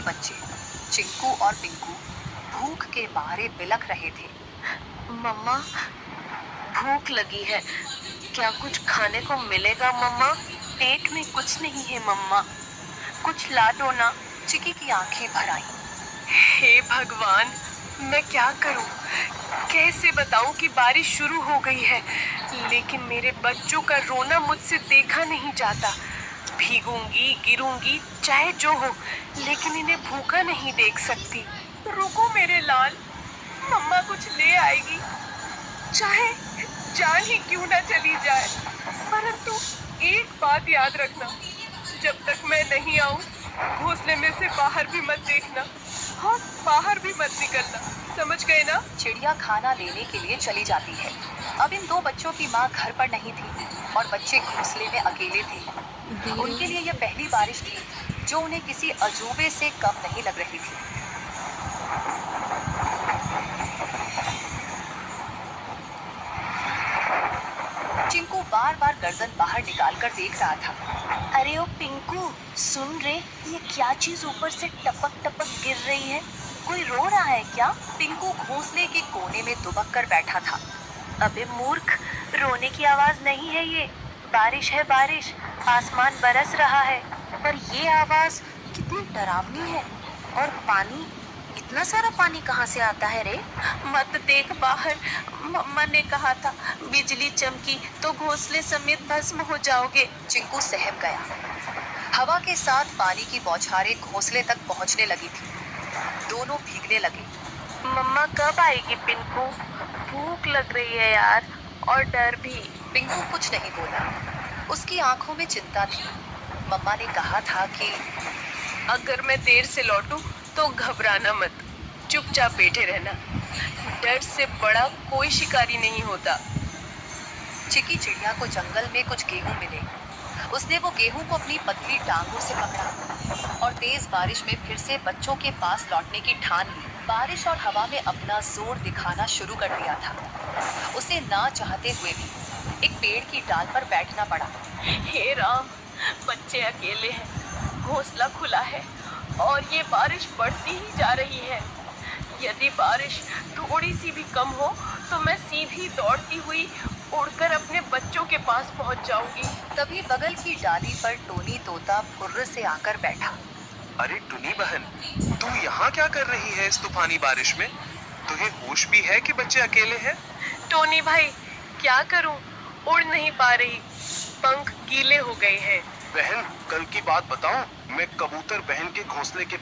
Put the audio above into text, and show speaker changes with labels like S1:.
S1: बच्चे चिंकू और पिंकू भूख के मारे बिलख रहे थे।
S2: मम्मा, भूख लगी है, क्या कुछ खाने को मिलेगा मम्मा?
S1: पेट में कुछ नहीं है मम्मा, कुछ ला दो ना। चिकी की आंखें भर आईं।
S2: हे भगवान, मैं क्या करूं? कैसे बताऊं कि बारिश शुरू हो गई है, लेकिन मेरे बच्चों का रोना मुझसे देखा नहीं जाता। भीगूंगी, गिरूंगी, चाहे जो हो, लेकिन इन्हें भूखा नहीं देख सकती। रुको मेरे लाल, मम्मा कुछ ले आएगी, चाहे जान ही क्यों ना चली जाए। परंतु एक बात याद रखना, जब तक मैं नहीं आऊं, घोंसले में से बाहर भी मत देखना और बाहर भी मत निकलना, समझ गए ना?
S1: चिड़िया खाना लेने के लिए चली जाती है। अब इन दो बच्चों की माँ घर पर नहीं थी और बच्चे घोंसले में अकेले थे। उनके लिए यह पहली बारिश थी जो उन्हें किसी अजूबे से कम नहीं लग रही थी। चिंकू बार बार गर्दन बाहर निकालकर देख रहा था।
S2: अरे ओ पिंकू, सुन रे, ये क्या चीज ऊपर से टपक टपक गिर रही है? कोई रो रहा है क्या?
S1: पिंकू घोंसले के कोने में दुबक कर बैठा था।
S2: अबे मूर्ख, रोने की आवाज नहीं है ये, बारिश है बारिश, आसमान बरस रहा है। पर ये आवाज कितनी डरावनी है। और पानी, इतना सारा पानी कहाँ से आता है रे? मत देख बाहर, मम्मा ने कहा था बिजली चमकी तो घोंसले समेत भस्म हो जाओगे।
S1: चिंकू सहम गया। हवा के साथ पानी की बौछारें घोंसले तक पहुंचने लगी थी। दोनों भीगने लगे।
S2: मम्मा कब आएगी पिंकू? भूख लग रही है यार, और डर भी।
S1: पिंकू कुछ नहीं बोला। उसकी आंखों में चिंता थी। मम्मा ने कहा था कि
S2: अगर मैं देर से लौटूं तो घबराना मत, चुपचाप बैठे रहना। डर से बड़ा कोई शिकारी नहीं होता।
S1: चिकी चिड़िया को जंगल में कुछ गेहूं मिले। उसने वो गेहूं को अपनी पतली टांगों से पकड़ा और तेज बारिश में फिर से बच्चों के पास लौटने की ठान ली। बारिश और हवा में अपना जोर दिखाना शुरू कर दिया था। उसे ना चाहते हुए भी एक पेड़ की डाल पर बैठना पड़ा।
S2: हे राम, बच्चे अकेले हैं, घोंसला खुला है और ये बारिश बढ़ती ही जा रही है। यदि बारिश थोड़ी सी भी कम हो तो मैं सीधी दौड़ती हुई उड़कर अपने बच्चों के पास पहुंच जाऊंगी।
S1: तभी बगल की डाली पर टोनी तोता फुर्र से आकर बैठा।
S3: अरे टुनी बहन, तू यहाँ क्या कर रही है इस तूफानी बारिश में? तुझे होश भी है कि बच्चे अकेले हैं?
S2: टोनी भाई, क्या करूं, उड़ नहीं पा रही, पंख गीले हो गए हैं।
S3: बहन, कल की बात बताऊं, मैं कबूतर बहन के घोंसले के